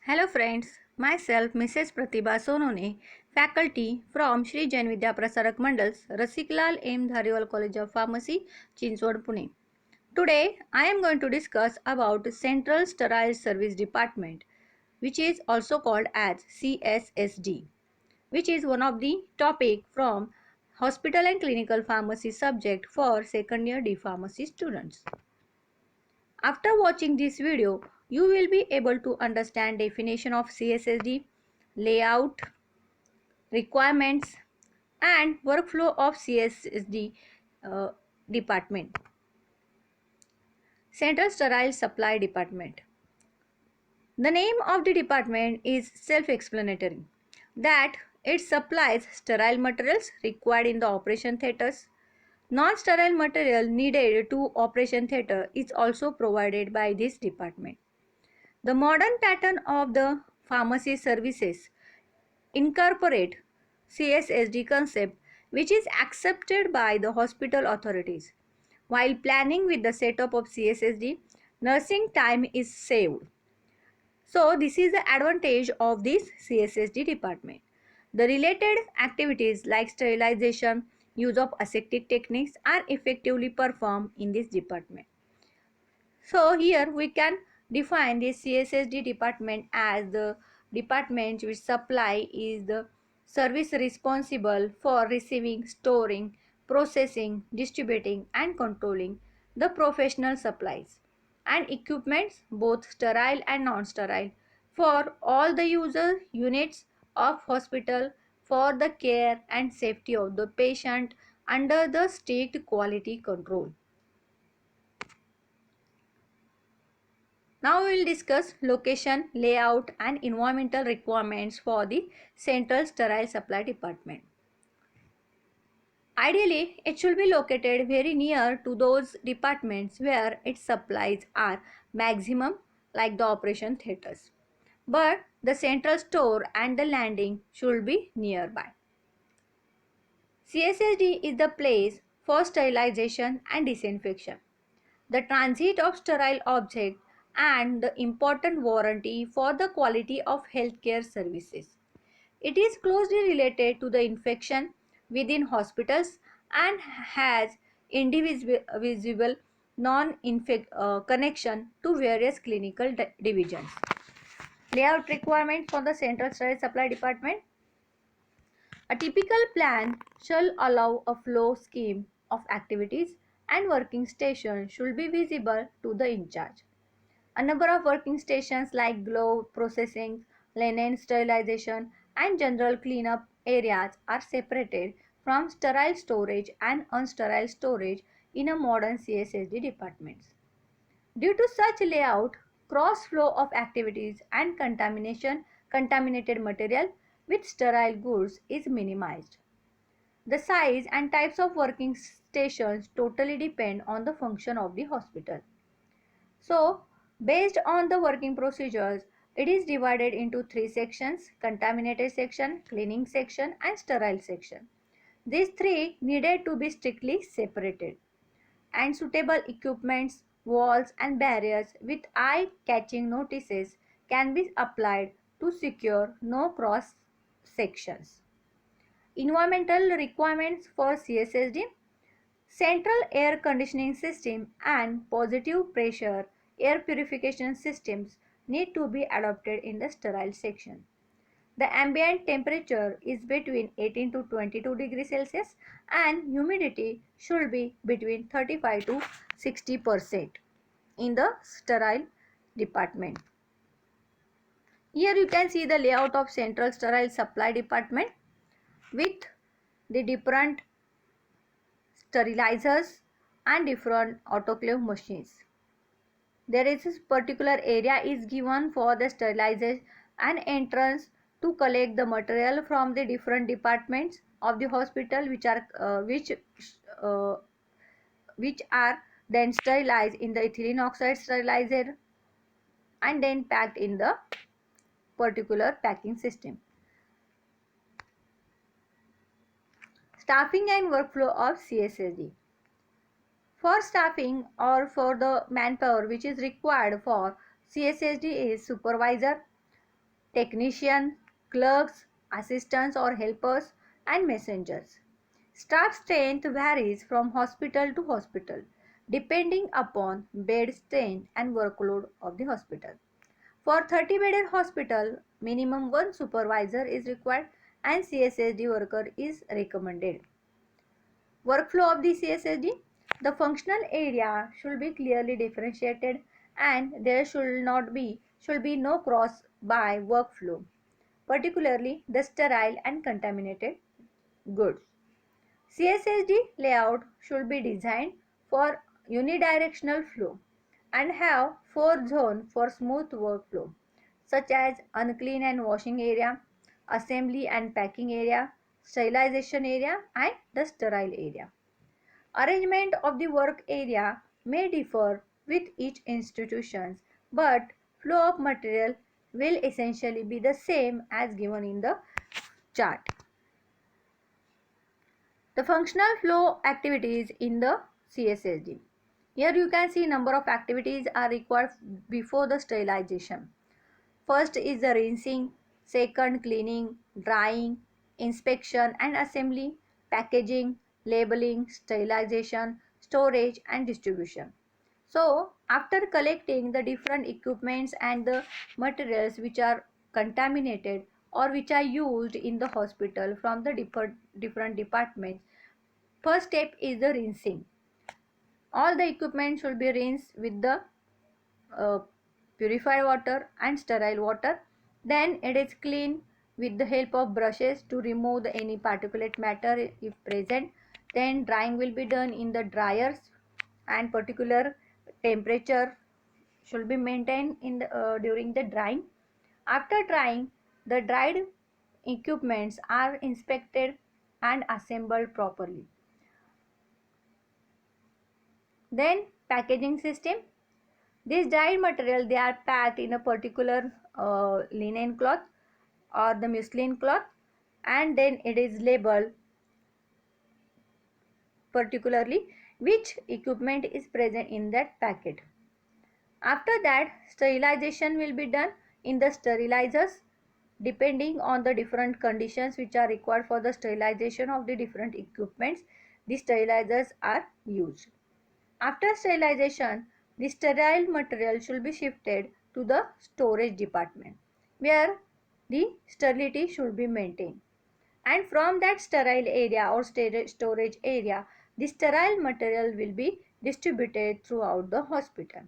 Hello friends, myself Mrs. Pratibha Sonone, faculty from Shri Jain Vidya Prasarak Mandals, Rasiklal M. Dhariwal College of Pharmacy, Chinswad, Pune. Today I am going to discuss about Central Sterile Service Department, which is also called as CSSD, which is one of the topic from Hospital and Clinical Pharmacy subject for second year D Pharmacy students. After watching this video, you will be able to understand definition of CSSD, layout, requirements, and workflow of CSSD department. Central Sterile Supply Department. The name of the department is self-explanatory, that it supplies sterile materials required in the operation theatres. Non-sterile material needed to operation theatre is also provided by this department. The modern pattern of the pharmacy services incorporate CSSD concept, which is accepted by the hospital authorities. While planning with the setup of CSSD, nursing time is saved. So this is the advantage of this CSSD department. The related activities like sterilization, use of aseptic techniques are effectively performed in this department. So here we can define the CSSD department as the department which supply is the service responsible for receiving, storing, processing, distributing and controlling the professional supplies and equipments, both sterile and non-sterile, for all the user units of hospital for the care and safety of the patient under the strict quality control. Now we will discuss location, layout and environmental requirements for the Central Sterile Supply Department. Ideally, it should be located very near to those departments where its supplies are maximum, like the operation theatres. But the central store and the landing should be nearby. CSSD is the place for sterilization and disinfection, the transit of sterile objects, and the important warranty for the quality of healthcare services. It is closely related to the infection within hospitals and has indivisible connection to various clinical divisions. Layout requirement for the Central Sterile Supply Department. A typical plan shall allow a flow scheme of activities and working stations should be visible to the in charge. A number of working stations like glove processing, linen sterilization and general cleanup areas are separated from sterile storage and unsterile storage in a modern CSSD departments. Due to such layout, cross flow of activities and contaminated material with sterile goods is minimized. The size and types of working stations totally depend on the function of the hospital. So, based on the working procedures, it is divided into three sections: contaminated section, cleaning section and sterile section. These three needed to be strictly separated, and suitable equipments, walls and barriers with eye-catching notices can be applied to secure no cross sections. Environmental requirements for CSSD: central air conditioning system and positive pressure air purification systems need to be adopted in the sterile section. The ambient temperature is between 18 to 22 degrees Celsius and humidity should be between 35 to 60% in the sterile department. Here you can see the layout of Central Sterile Supply Department with the different sterilizers and different autoclave machines. There is a particular area is given for the sterilization and entrance to collect the material from the different departments of the hospital, uh, which are then sterilized in the ethylene oxide sterilizer and then packed in the particular packing system. Staffing and workflow of CSSD. For staffing or for the manpower which is required for CSSD is supervisor, technician, clerks, assistants or helpers, and messengers. Staff strength varies from hospital to hospital depending upon bed strength and workload of the hospital. For 30-bedded hospital, minimum one supervisor is required and CSSD worker is recommended. Workflow of the CSSD. The functional area should be clearly differentiated and there should be no cross by workflow, particularly the sterile and contaminated goods. CSSD layout should be designed for unidirectional flow and have four zones for smooth workflow, such as unclean and washing area, assembly and packing area, sterilization area, and the sterile area. Arrangement of the work area may differ with each institution, but flow of material will essentially be the same as given in the chart. The functional flow activities in the CSSD. Here you can see number of activities are required before the sterilization. First is the rinsing, second cleaning, drying, inspection and assembly, packaging, labeling, sterilization, storage and distribution. So after collecting the different equipments and the materials which are contaminated or which are used in the hospital from the different departments, first step is the rinsing. All the equipment should be rinsed with the uh, purified water and sterile water. Then it is cleaned with the help of brushes to remove any particulate matter if present. Then drying will be done in the dryers and particular temperature should be maintained in during the drying. After drying, the dried equipments are inspected and assembled properly. Then packaging system. This dyed material they are packed in a particular linen cloth or the muslin cloth and then it is labeled particularly which equipment is present in that packet. After that sterilization will be done in the sterilizers depending on the different conditions which are required for the sterilization of the different equipments. The sterilizers are used. After sterilization, the sterile material should be shifted to the storage department where the sterility should be maintained. And from that sterile area or storage area, the sterile material will be distributed throughout the hospital.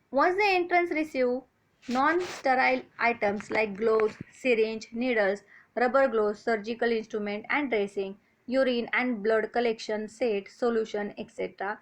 Once the entrance receive non-sterile items like gloves, syringe, needles, rubber gloves, surgical instrument and dressing, urine and blood collection set, solution, etc.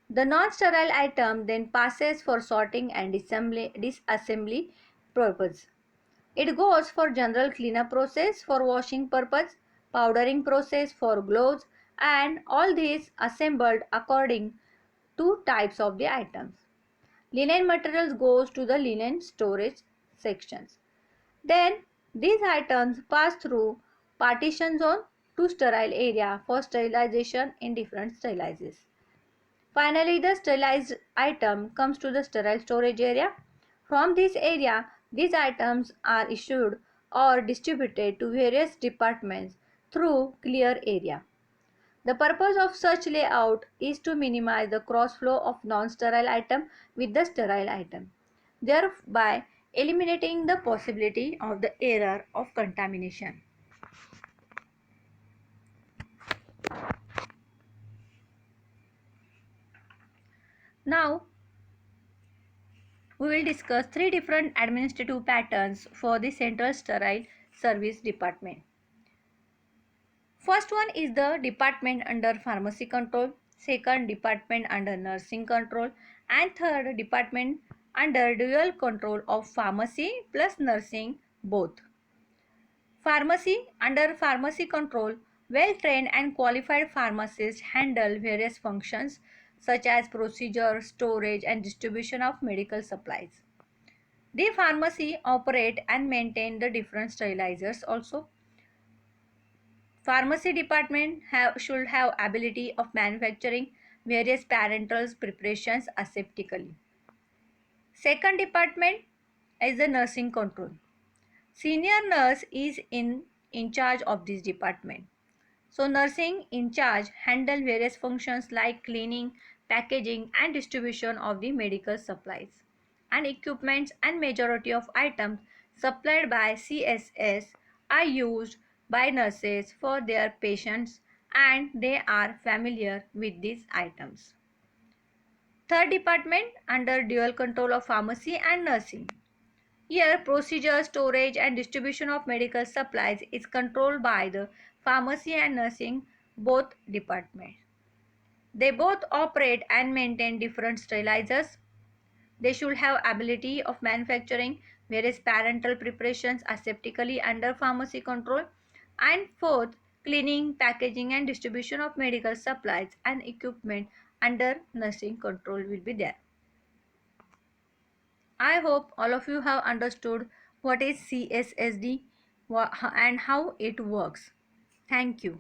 The non-sterile item then passes for sorting and disassembly purpose. It goes for general cleanup process for washing purpose, powdering process for gloves and all these assembled according to types of the items. Linen materials goes to the linen storage sections. Then these items pass through partition zone to sterile area for sterilization in different sterilizers. Finally, the sterilized item comes to the sterile storage area. From this area, these items are issued or distributed to various departments through clear area. The purpose of such layout is to minimize the cross flow of non-sterile item with the sterile item, thereby eliminating the possibility of the error of contamination. Now, we will discuss three different administrative patterns for the Central Sterile Service Department. First one is the department under pharmacy control, second department under nursing control, and third department under dual control of pharmacy plus nursing both. Pharmacy under pharmacy control, well-trained and qualified pharmacists handle various functions such as procedure, storage and distribution of medical supplies. The pharmacy operate and maintain the different sterilizers also. Pharmacy department should have ability of manufacturing various parenteral preparations aseptically. Second department is the nursing control. Senior nurse is in charge of this department. So nursing in charge handle various functions like cleaning, packaging and distribution of the medical supplies and equipments, and majority of items supplied by CSS are used by nurses for their patients and they are familiar with these items. Third department under dual control of pharmacy and nursing. Here, procedure, storage, and distribution of medical supplies is controlled by the pharmacy and nursing both departments. They both operate and maintain different sterilizers. They should have ability of manufacturing various parental preparations aseptically under pharmacy control. And fourth, cleaning, packaging, and distribution of medical supplies and equipment under nursing control will be there. I hope all of you have understood what is CSSD and how it works. Thank you.